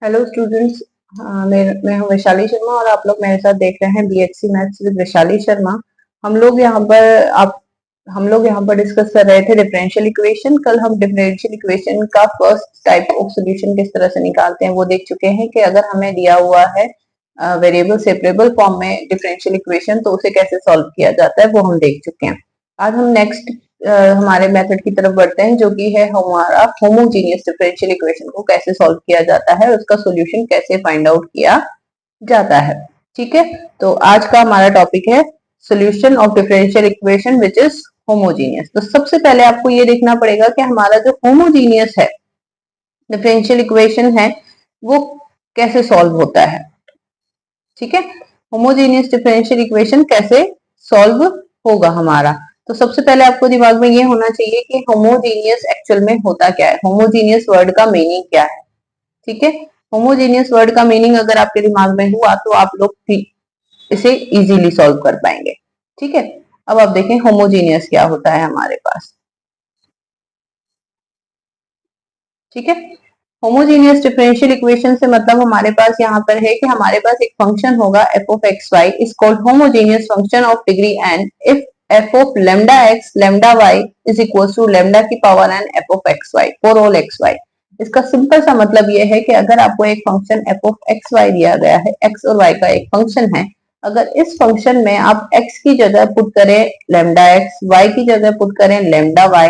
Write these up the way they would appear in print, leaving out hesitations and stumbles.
Hello students. मैं हूँ वैशाली शर्मा और आप लोग मेरे साथ देख रहे हैं BSc maths with Vaishali Sharma. हम लोग यहाँ पर आप हम लोग यहाँ पर डिस्कस कर रहे थे डिफरेंशियल इक्वेशन। कल हम डिफरेंशियल इक्वेशन का फर्स्ट टाइप ऑफ सॉल्यूशन किस तरह से निकालते हैं वो देख चुके हैं कि अगर हमें दिया हुआ है वेरिएबल सेपरेबल फॉर्म में डिफरेंशियल इक्वेशन तो उसे कैसे सॉल्व किया जाता है वो हम देख चुके हैं। आज हम नेक्स्ट हमारे मेथड की तरफ बढ़ते हैं जो कि है हमारा होमोजीनियस डिफरेंशियल इक्वेशन को कैसे सॉल्व किया जाता है, उसका सॉल्यूशन कैसे फाइंड आउट किया जाता है। ठीक है, तो आज का हमारा टॉपिक है solution of differential equation which is homogeneous. तो सबसे पहले आपको ये देखना पड़ेगा कि हमारा जो होमोजीनियस है डिफरेंशियल इक्वेशन है वो कैसे सॉल्व होता है। ठीक है, होमोजेनियस डिफरेंशियल इक्वेशन कैसे सॉल्व होगा हमारा। तो सबसे पहले आपको दिमाग में ये होना चाहिए कि होमोजेनियस एक्चुअल में होता क्या है, होमोजेनियस वर्ड का मीनिंग क्या है। ठीक है, होमोजेनियस वर्ड का मीनिंग अगर आपके दिमाग में हुआ तो आप लोग इसे इजीली सॉल्व कर पाएंगे। ठीक है, अब आप देखें होमोजेनियस क्या होता है हमारे पास। ठीक है, होमोजेनियस डिफरेंशियल इक्वेशन से मतलब हमारे पास यहाँ पर है कि हमारे पास एक फंक्शन होगा f of x y is called homogeneous function of degree n if f of lambda x lambda y is equal to lambda की power n f of x y for all x y। इसका simple सा मतलब ये है कि अगर आपको एक function f of x y दिया गया है, x और y का एक फंक्शन है, अगर इस फंक्शन में आप x की जगह पुट करें lambda x, y की जगह पुट करें lambda y,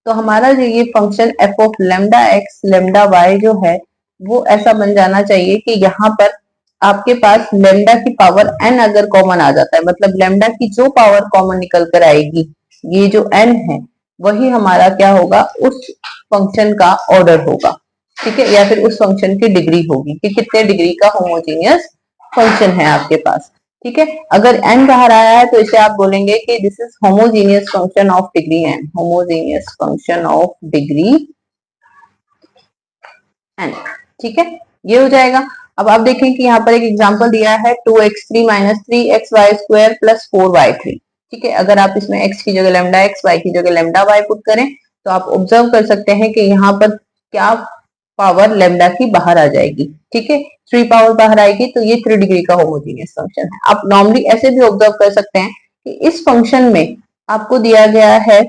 तो हमारा जो ये function f of lambda x lambda y जो है वो ऐसा बन जाना चाहिए कि यहाँ पर आपके पास लेमडा की पावर n अगर कॉमन आ जाता है, मतलब लेमडा की जो पावर कॉमन निकल कर आएगी, ये जो n है वही हमारा क्या होगा, उस फंक्शन का ऑर्डर होगा। ठीक है, या फिर उस फंक्शन की डिग्री होगी कि कितने डिग्री का होमोजेनियस फंक्शन है आपके पास। ठीक है, अगर n बाहर आया है तो इसे आप बोलेंगे कि this is homogeneous function of degree n, homogeneous function of degree n। ठीक है, ये हो जाएगा। अब आप देखें कि यहाँ पर एक एग्जांपल दिया है 2x3 minus 3xy square plus 4y3। ठीक है, अगर आप इसमें x की जगह लेमडा x, y की जगह लेमडा y पुट करें तो आप ऑब्जर्व कर सकते हैं कि यहाँ पर क्या पावर लेमडा की बाहर आ जाएगी। ठीक है, 3 पावर बाहर आएगी तो ये 3 डिग्री का होमोजेनियस फंक्शन है। आप नॉर्मली ऐसे भी ऑब्जर्व कर सकते हैं कि इस फंक्शन में आपको दिया गया है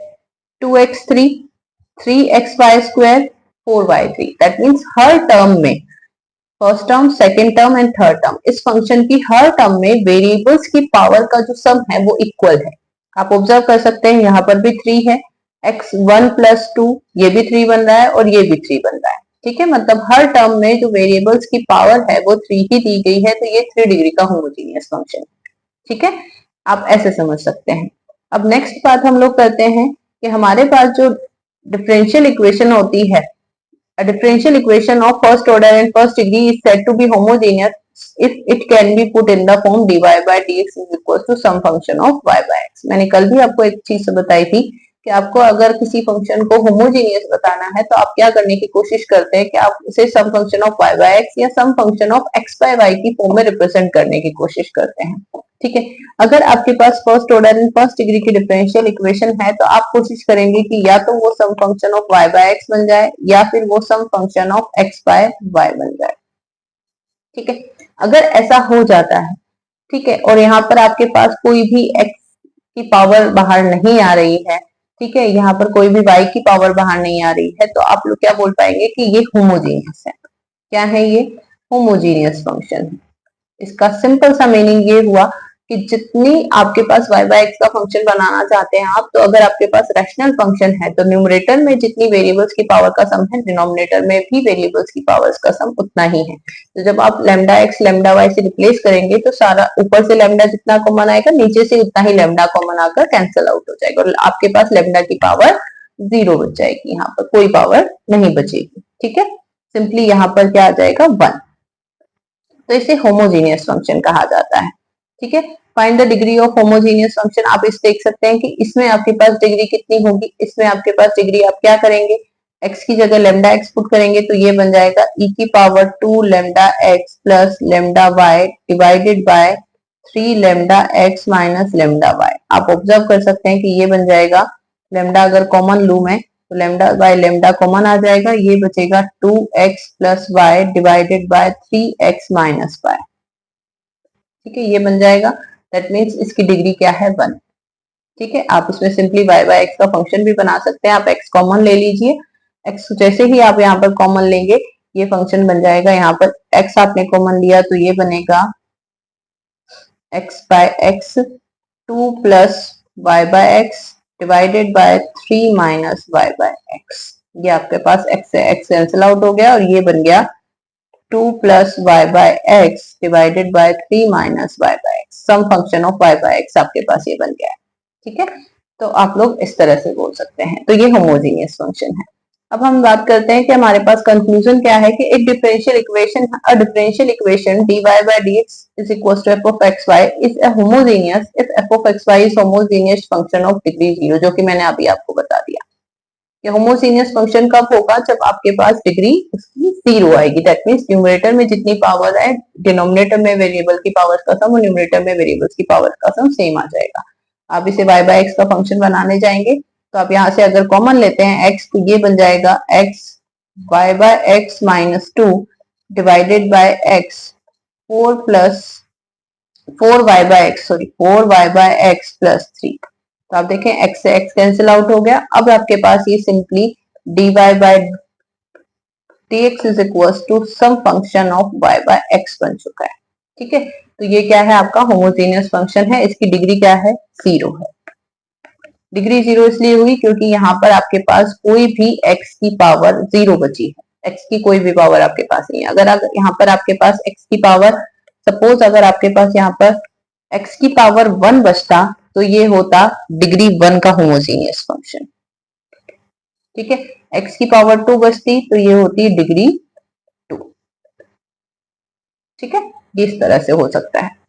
2x3, 3xy square, 4y3। That means हर टर्म में, first term, second term and third term, इस फंक्शन की हर टर्म में वेरिएबल्स की पावर का जो सम है वो इक्वल है। आप ऑब्जर्व कर सकते हैं यहाँ पर भी 3 है, x1 प्लस 2 ये भी 3 बन रहा है और ये भी 3 बन रहा है। ठीक है, मतलब हर टर्म में जो वेरिएबल्स की पावर है वो 3 ही दी गई है, तो ये 3 डिग्री का होमोजेनियस फंक्शन है। ठीक है, आप ऐसे समझ सकते हैं। अब नेक्स्ट बात हम लोग करते हैं कि हमारे पास जो डिफरेंशियल इक्वेशन होती है, a differential equation of first order and first degree is said to be homogeneous if it can be put in the form dy by dx is equals to some function of y by x। मैंने कल भी आपको एक चीज बताई थी कि आपको अगर किसी फंक्शन को होमोजेनियस बताना है तो आप क्या करने की कोशिश करते हैं कि आप उसे some function of y by x या some function of x by y की फॉर्म में रिप्रेजेंट करने की कोशिश करते हैं। ठीक है, अगर आपके पास first order and first degree की डिफरेंशियल इक्वेशन है तो आप कोशिश करेंगे कि या तो वो some function of y by x बन जाए या फिर वो some function of x by y बन जाए। ठीक है, अगर ऐसा हो जाता है, ठीक है, और यहाँ पर आपके पास कोई भी x की पावर बाहर नहीं आ रही है, ठीक है, यहाँ पर कोई भी y की पावर बाहर नहीं आ रही है, तो आप लोग क्या बोल पाएंगे कि ये होमोजेनियस है। क्या है ये? होमोजेनियस फंक्शन है। इसका सिंपल सा मीनिंग ये हुआ कि जितनी आपके पास y by x का फंक्शन बनाना चाहते हैं आप, तो अगर आपके पास रैशनल फंक्शन है तो न्यूमरेटर में जितनी वेरिएबल्स की पावर का सम है, डिनोमिनेटर में भी वेरिएबल्स की पावर्स का सम उतना ही है। तो जब आप लैम्डा x लैम्डा y से रिप्लेस करेंगे तो सारा ऊपर से लैम्डा जितना कॉमन आएगा नीचे से उतना ही लैम्डा कॉमन आकर कैंसिल आउट हो जाएगा और आपके पास लैम्डा की पावर 0 बच जाएगी, यहाँ पर कोई पावर नहीं बचेगी। ठीक है, सिंपली यहाँ पर क्या आ जाएगा 1। तो इसे होमोजेनियस फंक्शन कहा जाता है। ठीक है, find the degree of homogeneous function. आप इस देख सकते हैं कि इसमें आपके पास डिग्री कितनी होगी, इसमें आपके पास डिग्री आप क्या करेंगे, x की जगह लेमडा x पुट करेंगे तो ये बन जाएगा e की power 2 lambda x plus lambda y divided by 3 lambda x minus lambda y। आप ऑब्जर्व कर सकते हैं कि ये बन जाएगा, लेमडा अगर कॉमन लूं मैं तो लेमडा बाय लेमडा कॉमन आ जाएगा, ये बचेगा 2x plus y divided by 3x minus y. ठीक है, ये बन जाएगा। दैट मीन्स इसकी डिग्री क्या है 1। ठीक है, आप इसमें सिंपली y बाय x का फंक्शन भी बना सकते हैं। आप x कॉमन ले लीजिए, x जैसे ही आप यहाँ पर कॉमन लेंगे ये फंक्शन बन जाएगा। यहाँ पर x आपने कॉमन लिया तो ये बनेगा x by x 2 plus y by x divided by 3 minus y by x. ये आपके पास x से x कैंसिल आउट हो गया और ये बन गया 2 plus y by x divided by 3 minus y by x. Some function of y by x आपके पास ये बन गया है। ठीक है, तो आप लोग इस तरह से बोल सकते हैं। तो ये होमोजीनियस फंक्शन है। अब हम बात करते हैं कि हमारे पास कंक्लूजन क्या है कि एक differential equation dy by dx is equals to f of xy is a homogeneous if f of xy is homogeneous function of degree 0, जो कि मैंने अभी आपको बता दिया। ये होमोजीनियस फंक्शन कब होगा? जब आपके पास डिग्री उसकी 0 आएगी। दैट मीन्स न्यूमरेटर में जितनी पावर है डिनोमिनेटर में वेरिएबल की पावर का सम और न्यूमरेटर में वेरिएबल्स की पावर का सम सेम आ जाएगा। आप इसे y बाय x का फंक्शन बनाने जाएंगे तो आप यहाँ से अगर कॉमन लेते हैं x तो ये बन जाएगा x y by x minus 2 divided by x 4 plus 4y by x plus 3। तो आप देखें x से x कैंसिल आउट हो गया। अब आपके पास ये simply dy by dx is equal to some function of y by x बन चुका है। ठीक है, तो ये क्या है? आपका होमोजेनियस फंक्शन है। इसकी डिग्री क्या है? 0 है। डिग्री 0 इसलिए हुई क्योंकि यहाँ पर आपके पास कोई भी x की पावर 0 बची है। x की कोई भी पावर आपके पास नहीं है। अगर यहाँ पर आपके पास x की पावर, सपोज अगर आपके पास यहाँ पर x की पावर 1 बचता तो ये होता डिग्री 1 का होमोजेनियस फंक्शन। ठीक है, x की पावर 2 बचती तो ये होती डिग्री 2। ठीक है, इस तरह से हो सकता है।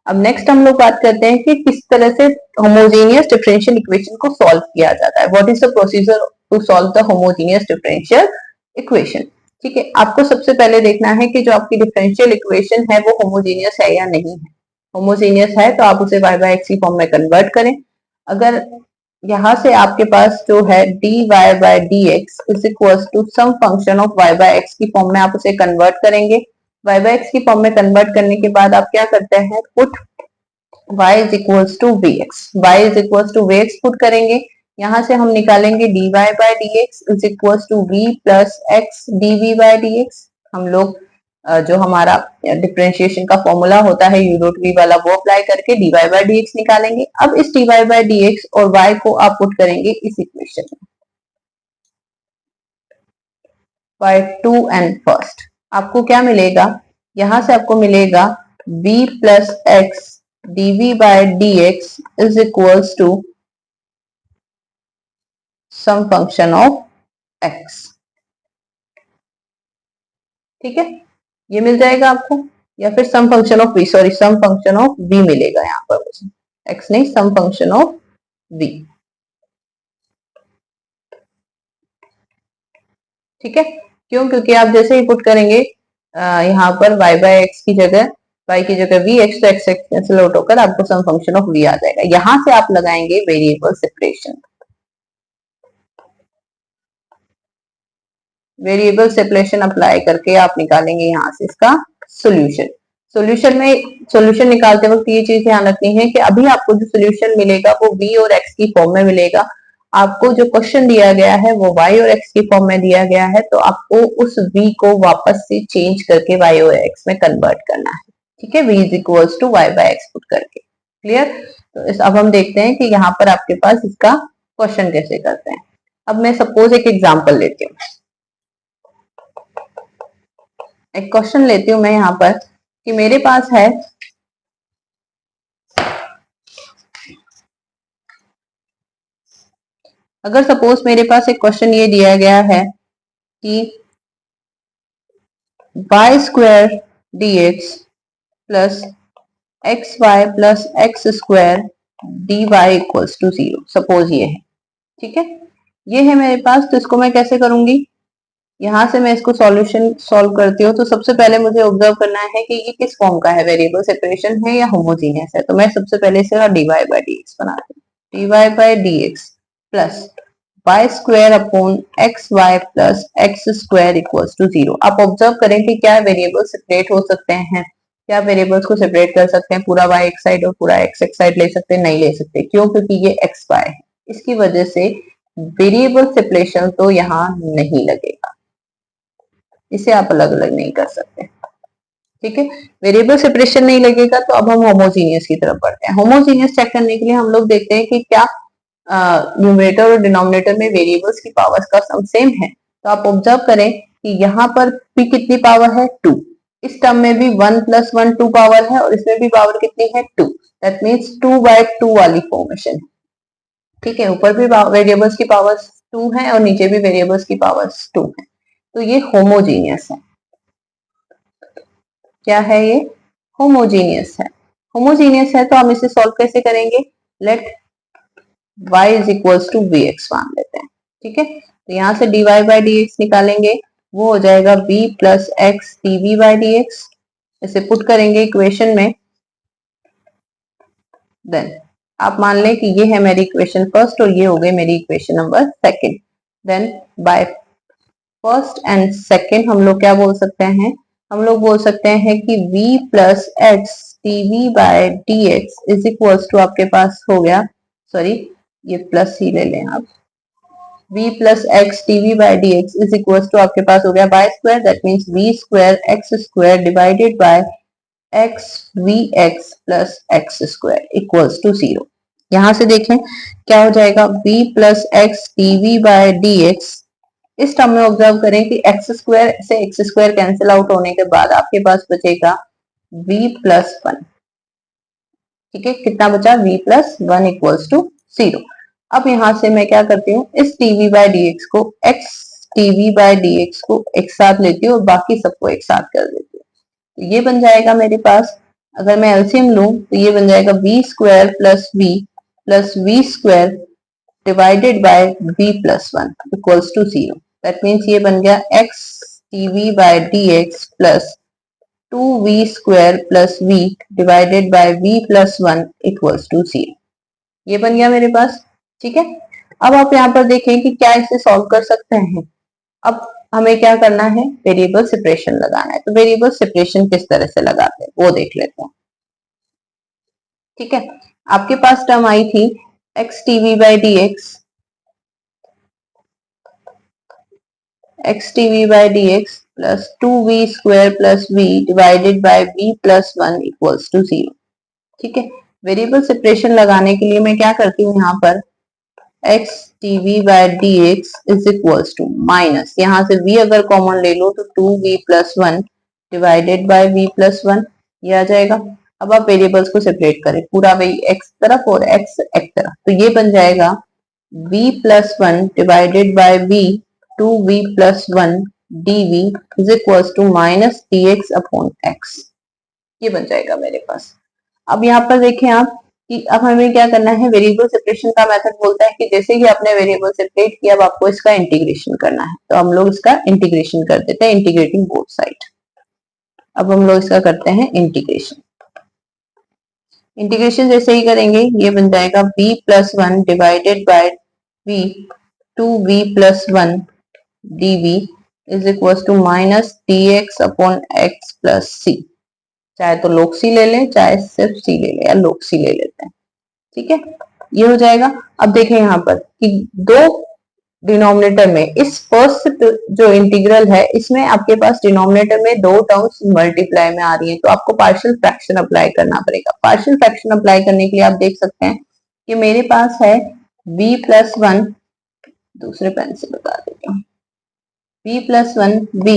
अब नेक्स्ट हम लोग बात करते हैं कि किस तरह से होमोजेनियस डिफरेंशियल इक्वेशन को सॉल्व किया जाता है। What is the procedure to solve the homogeneous differential equation. ठीक है, आपको सबसे पहले देखना है कि जो आपकी डिफरेंशियल इक्वेशन है वो होमोजेनियस है या नहीं है। होमोजेनियस है तो आप उसे y बाय x की फॉर्म में कन्वर्ट करें। अगर यहाँ से आपके पास जो है dy by dx is equal to some function of y by x की फॉर्म में आप उसे कन्वर्ट करेंगे। y बाय x की फॉर्म में कन्वर्ट करने के बाद आप क्या करते हैं? Put y is equals to vx put करेंगे। यहाँ से हम निकालेंगे dy by dx is equals to v plus x dv by dx। हम लोग जो हमारा डिफरेंशिएशन का फॉर्मूला होता है u डॉट v वाला, वो अप्लाई करके dy बाय dx निकालेंगे। अब इस dy बाय dx और y को आप पुट करेंगे इस इक्वेशन में बाय 2n फर्स्ट। आपको क्या मिलेगा? यहां से आपको मिलेगा v plus x dv by dx is equals to some function of x। ठीक है, ये मिल जाएगा आपको, या फिर सम फंक्शन ऑफ v मिलेगा यहाँ पर मुझे, x नहीं, सम फंक्शन ऑफ v। ठीक है, क्यों? क्योंकि आप जैसे ही पुट करेंगे यहाँ पर y बाय x की जगह v, x तो x कैंसिल आउट होकर आपको सम फंक्शन ऑफ v आ जाएगा। यहां से आप लगाएंगे variable separation. Variable separation apply करके आप निकालेंगे यहाँ से इसका सोल्यूशन। सोल्यूशन निकालते वक्त ये चीज ध्यान रखनी है कि अभी आपको जो सोल्यूशन मिलेगा वो v और x की फॉर्म में मिलेगा। आपको जो क्वेश्चन दिया गया है वो y और x की फॉर्म में दिया गया है, तो आपको उस v को वापस से चेंज करके y और x में कन्वर्ट करना है। ठीक है, v is equals to y by x put करके। क्लियर? तो अब हम देखते हैं कि यहाँ पर आपके पास इसका क्वेश्चन कैसे करते हैं। अब मैं सपोज एक एग्जाम्पल लेती हूँ, एक क्वेश्चन लेती हूँ मैं यहाँ पर कि मेरे पास है अगर सपोज मेरे पास एक क्वेश्चन ये दिया गया है कि y square dx plus x y plus x square d y equals to 0। Suppose ये है। ठीक है, ये है मेरे पास, तो इसको मैं कैसे करूंगी? यहां से मैं इसको सॉल्यूशन सॉल्व करती हूँ। तो सबसे पहले मुझे ऑब्जर्व करना है कि ये किस फॉर्म का है, वेरिएबल सेपरेशन है या होमोजीनियस है। तो मैं सबसे पहले इसका dy बाय dx बनाती हूँ। dy by dx plus y square upon x y plus x square equals to 0। आप ऑब्जर्व करें कि क्या वेरिएबल सेपरेट हो सकते हैं, क्या वेरिएबल्स को सेपरेट कर सकते हैं, पूरा y एक साइड और पूरा x एक साइड ले सकते हैं, नहीं ले सकते। क्यों? क्योंकि ये x y है, इसकी वजह से वेरिएबल सेपरेशन तो यहाँ नहीं लगेगा, इसे आप अलग अलग नहीं कर सकते। ठीक है, वेरिएबल सेपरेशन नहीं लगेगा तो अब हम होमोजीनियस की तरफ बढ़ते हैं। होमोजीनियस चेक करने के लिए हम लोग देखते हैं कि क्या न्यूमरेटर और डिनोमिनेटर में वेरिएबल्स की पावर्स का सम सेम है। तो आप ऑब्जर्व करें कि यहाँ पर भी कितनी पावर है 2, इस टर्म में भी 1 + 1 2 पावर है और इसमें भी पावर कितनी है 2, दैट मीन्स 2/2 वाली फॉर्मेशन है। ठीक है, ऊपर भी वेरिएबल्स की पावर्स 2 है और नीचे भी वेरिएबल्स की पावर्स 2 है, तो ये होमोजीनियस है। क्या है ये? होमोजीनियस है। होमोजीनियस है तो हम इसे सॉल्व कैसे करेंगे? Let y is equals to vx मान लेते हैं। ठीक है, तो यहां से dy बाई dx निकालेंगे, वो हो जाएगा v plus x dv by dx। इसे पुट करेंगे इक्वेशन में, देन आप मान लें कि ये है मेरी इक्वेशन फर्स्ट और ये हो गई मेरी equation number second. Then by first and second हम लोग क्या बोल सकते हैं? हम लोग बोल सकते हैं कि v plus x dv by dx is equals to आपके पास हो गया, सॉरी ये प्लस ही ले लें आप, v plus x dv by dx is equals to आपके पास हो गया by square, that means v square x square divided by x v x plus x square equals to 0। यहां से देखें क्या हो जाएगा, v plus x dv by dx। इस टर्म में ऑब्जर्व करें कि एक्स स्क्वायर से एक्स स्क्वायर कैंसिल आउट होने के बाद आपके पास बचेगा v प्लस 1। ठीक है, कितना बचा? v plus 1 equals to 0। अब यहां से मैं क्या करती हूँ, इस dv बाय dx को x dv बाय dx को एक साथ लेती हूँ और बाकी सबको एक साथ कर देती हूँ। तो ये बन जाएगा मेरे पास, अगर मैं एलसीएम लूं तो ये बन जाएगा v square plus v square divided by v plus 1 equals to 0। That means ये बन गया x dv by dx plus 2v square plus v divided by v plus 1 equals to 0। ये बन गया मेरे पास। ठीक है, अब आप यहाँ पर देखें कि क्या इसे सॉल्व कर सकते हैं। अब हमें क्या करना है? वेरिएबल सेपरेशन लगाना है। तो वेरिएबल सेपरेशन किस तरह से लगाते हैं वो देख लेते हैं। ठीक है, आपके पास टर्म आई थी x dv by dx, x dv by dx plus 2v square plus v divided by v plus 1 equals to 0। ठीक है, वेरिएबल सेपरेशन लगाने के लिए मैं क्या करती हूँ, यहाँ पर x dv by dx is equals to minus, यहाँ से v अगर कॉमन ले लो तो 2v plus 1 divided by v plus 1, ये आ जाएगा। अब आप वेरिएबल्स को सेपरेट करें, पूरा वही x तरफ और x एक तरफ, तो ये बन जाएगा v plus 1 divided by v 2v plus 1 dv is equals to minus dx upon x। ये बन जाएगा मेरे पास। अब यहाँ पर देखें आप कि अब हमें क्या करना है, वेरिएबल सेपरेशन का मेथड बोलता है कि जैसे कि आपने वेरिएबल सेपरेट किया अब आपको इसका इंटीग्रेशन करना है, तो हम लोग इसका इंटीग्रेशन कर देते हैं, इंटीग्रेटिंग बोथ साइड। अब हम लोग इसका करते हैं इंटीग्रेशन। इंटीग्रेशन जैसे ही करेंगे ये बन जाएगा v plus 1 divided by v 2v plus 1 dv is equal to minus dx upon x plus c। चाहे तो log c ले लें, चाहे सिर्फ c ले लें, या log c ले लेते हैं। ठीक है, ये हो जाएगा। अब देखें यहाँ पर कि दो डिनोमिनेटर में इस फर्स्ट जो इंटीग्रल है इसमें आपके पास डिनोमिनेटर में दो टर्म्स मल्टीप्लाई में आ रही है, तो आपको पार्शियल फ्रैक्शन अप्लाई करना पड़ेगा। पार्शियल फ्रैक्शन अप्लाई करने के लिए आप देख सकते हैं कि मेरे पास है v प्लस 1, दूसरे पेन से बता देती हूँ, v plus 1 v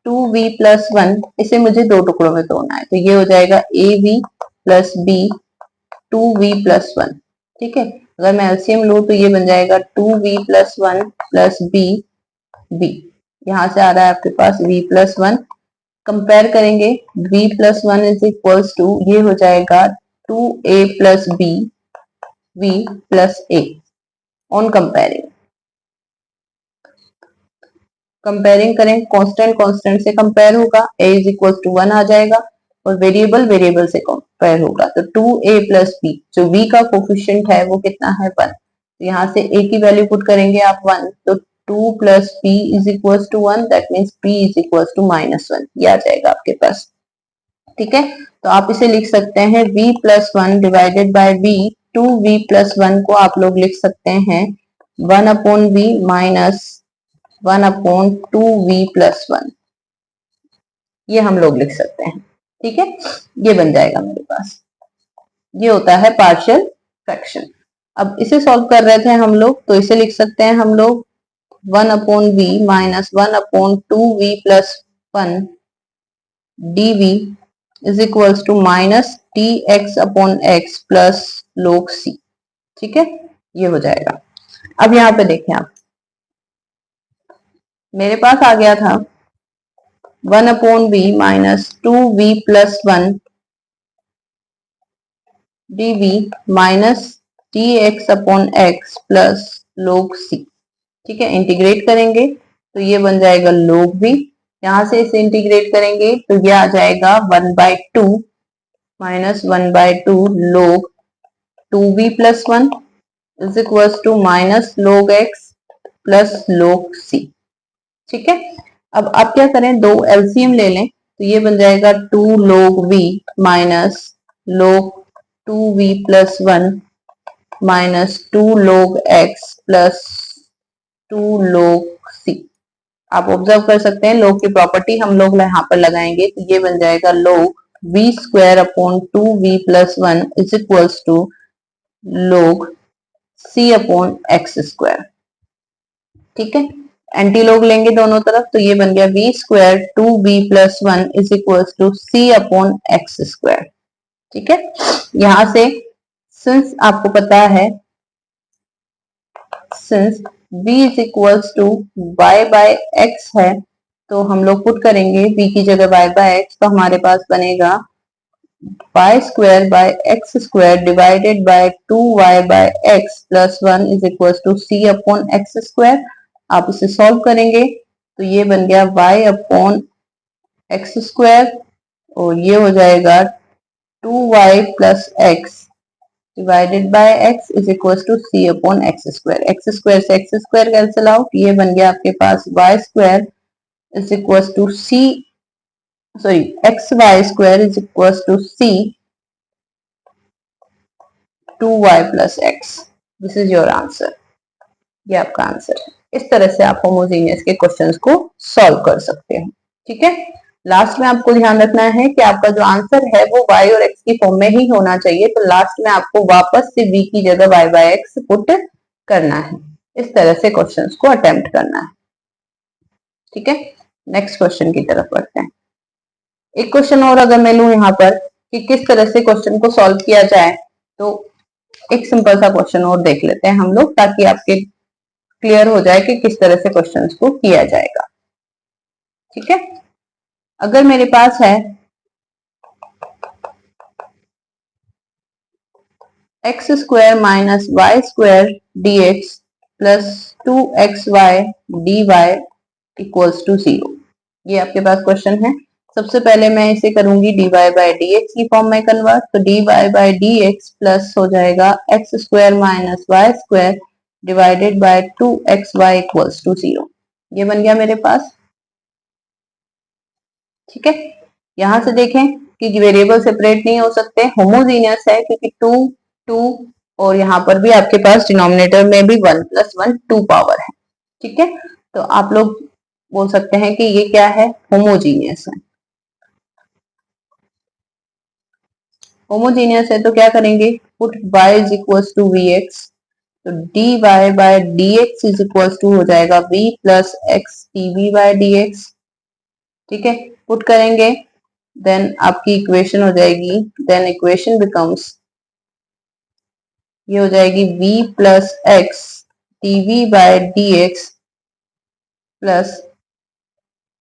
2v plus 1, इसे मुझे दो टुकड़ों में तोड़ना है, तो ये हो जाएगा av plus b 2v plus 1। ठीक है, अगर मैं एलसीएम लूं तो ये बन जाएगा 2v plus 1 plus b v, यहां से आ रहा है आपके पास v प्लस 1। कंपेयर करेंगे v plus 1 is equals to, ये हो जाएगा 2a plus b v plus a on comparing. Comparing करें, कांस्टेंट कांस्टेंट से कंपेयर होगा, a इज इक्वल टू 1 आ जाएगा और वेरिएबल वेरिएबल से कंपेयर होगा, तो 2a प्लस b, जो v का कोफिशिएंट है वो कितना है 1, तो यहाँ से a की वैल्यू पुट करेंगे आप 1, तो 2 plus p is equal to 1, that means p is equal to -1, ये आ जाएगा आपके पास। ठीक है, तो आप इसे लिख सकते हैं v plus 1 divided by v, 2v plus 1 को आप लोग लिख सकते हैं 1 upon v minus 1 upon 2v plus 1, ये हम लोग लिख सकते हैं। ठीक है, ये बन जाएगा मेरे पास, ये होता है पार्शियल फ्रैक्शन। अब इसे सॉल्व कर रहे थे हम लोग, तो इसे लिख सकते हैं हम लोग 1 upon v minus 1 upon 2v plus 1 dv is equals to minus dx upon x plus log c। ठीक है, ये हो जाएगा। अब यहाँ पे देखें आप, मेरे पास आ गया था 1 upon v minus 2v plus 1 dv minus dx upon x plus log c। ठीक है, इंटीग्रेट करेंगे तो ये बन जाएगा log v, यहां से इसे इंटीग्रेट करेंगे तो ये आ जाएगा 1/2 minus 1/2 log 2v plus 1 is equal to minus log x plus log c। ठीक है, अब आप क्या करें, दो एलसीएम ले लें, तो ये बन जाएगा 2 log v minus log 2v plus 1 minus 2 log x plus 2 log c। आप ऑब्जर्व कर सकते हैं log की प्रॉपर्टी हम लोग यहाँ पर लगाएंगे, तो ये बन जाएगा log v square upon 2v plus 1 is equals to log c upon x square. ठीक है, एंटी लॉग लेंगे दोनों तरफ, तो ये बन गया v square 2v plus 1 is equal to c upon x square. ठीक है, यहां से सिंस आपको पता है, since v is equal to y by x है, तो हम लोग पुट करेंगे v की जगह y बाय एक्स, तो हमारे पास बनेगा y square by x square divided by 2y by x plus 1 is equal to c upon x square. आप इसे सॉल्व करेंगे तो ये बन गया y अपॉन एक्स स्क्वायर, और ये हो जाएगा 2y plus x divided by x is equal to c upon x square. X square से एक्स स्क्वायर कैंसिल आउट, ये बन गया आपके पास y square is equal to c, sorry x y square is equal to c 2y plus x। This is your answer, ये आपका answer है। इस तरह से आप होमोजेनियस के क्वेश्चंस को सॉल्व कर सकते हो। ठीक है, लास्ट में आपको ध्यान रखना है कि आपका जो आंसर है वो y और x की फॉर्म में ही होना चाहिए, तो लास्ट में आपको वापस से v की जगह y बाय एक्स पुट करना है। इस तरह से क्वेश्चंस को अटेम्प्ट करना है। ठीक है, नेक्स्ट क्वेश्चन की तरफ बढ़ते हैं। एक क्वेश्चन और अगर मैं लूं यहाँ पर कि किस तरह से क्वेश्चन को सॉल्व किया जाए, तो एक सिंपल सा क्वेश्चन और देख लेते हैं हम लोग, ताकि आपके क्लियर हो जाए कि किस तरह से क्वेश्चंस को किया जाएगा। ठीक है, अगर मेरे पास है x square minus y square d x plus 2xy dy equals to 0, ये आपके पास क्वेश्चन है। सबसे पहले मैं इसे करूंगी dy बाय dx की फॉर्म में कन्वर्ट, तो dy बाय dx प्लस हो जाएगा x square minus y square divided by 2xy equals to 0, ये बन गया मेरे पास। ठीक है, यहां से देखें कि वेरिएबल सेपरेट नहीं हो सकते, होमोजीनियस है क्योंकि 2 2 और यहाँ पर भी आपके पास डिनोमिनेटर में भी 1 प्लस 1 2 पावर है। ठीक है, तो आप लोग बोल सकते हैं कि ये क्या है, होमोजीनियस है। होमोजीनियस है तो क्या करेंगे, put y is equal to v x, तो dy by dx is equal to हो जाएगा v plus x dv by dx। ठीक है, पुट करेंगे, देन आपकी इक्वेशन हो जाएगी, देन इक्वेशन बिकम्स, ये हो जाएगी v plus x dv by dx plus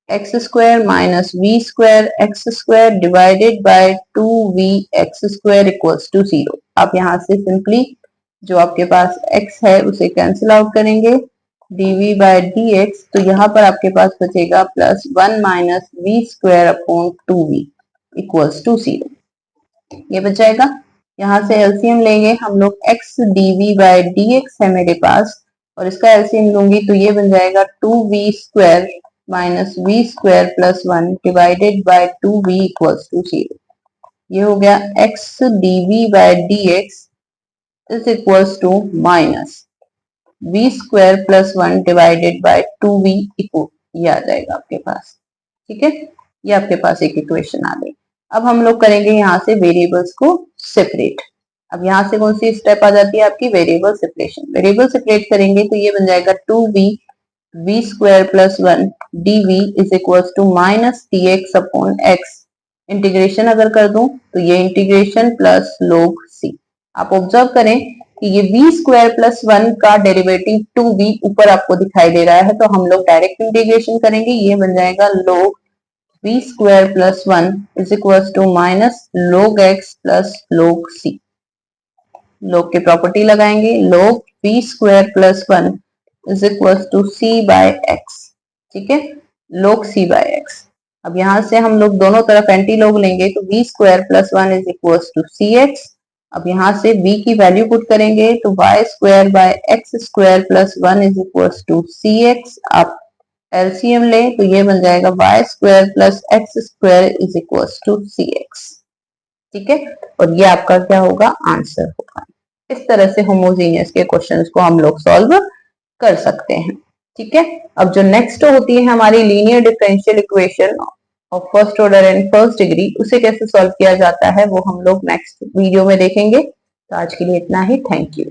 x square minus v square x square divided by 2v x square equals to 0। आप यहाँ से सिंपली जो आपके पास x है उसे कैंसिल आउट करेंगे, dv बाय dx, तो यहाँ पर आपके पास बचेगा plus 1 minus v square upon 2v equals to 0, ये बच जाएगा। यहाँ से एलसीएम लेंगे हम लोग, x dv बाय dx है मेरे पास, और इसका एलसीएम लूंगी तो ये बन जाएगा 2v square minus v square plus 1 divided by 2v equals to 0। ये हो गया x dv by dx is equals to minus v square plus 1 divided by 2v equal, ये आ जाएगा आपके पास। ठीक है, ये आपके पास एक इक्वेशन आ गई। अब हम लोग करेंगे यहाँ से वेरिएबल्स को सेपरेट। अब यहाँ से कौन सी स्टेप आ जाती है आपकी, वेरिएबल सेपरेशन। वेरिएबल सेपरेट करेंगे तो ये बन जाएगा 2v v square plus 1 dv is equal to minus dx upon x। Integration अगर कर दूं तो ये इंटीग्रेशन प्लस log c। आप ऑब्जर्व करें कि ये v स्क्वायर प्लस 1 का डेरिवेटिव 2v ऊपर आपको दिखाई दे रहा है, तो हम लोग डायरेक्ट इंटीग्रेशन करेंगे, ये बन जाएगा log v square plus 1 is equal to minus log x plus log c। log की प्रॉपर्टी लगाएंगे, log v square plus 1 is equal to c by x। ठीक है, log c बाय x। अब यहां से हम लोग दोनों तरफ एंटी लॉग लेंगे तो v square plus 1 is equal to c x. अब यहाँ से v की वैल्यू पुट करेंगे तो y square by x square plus 1 is equal to c x. आप एलसीएम लें तो ये बन जाएगा y square plus x square is equal to c x. ठीक है, और ये आपका क्या होगा, आंसर होगा। इस तरह से होमोजेनियस के क्वेश्चंस को हम लोग सॉल्व कर सकते हैं। ठीक है, अब जो नेक्स्ट होती है हमारी linear differential equation of first order and first degree, उसे कैसे सॉल्व किया जाता है वो हम लोग नेक्स्ट वीडियो में देखेंगे। तो आज के लिए इतना ही, थैंक यू।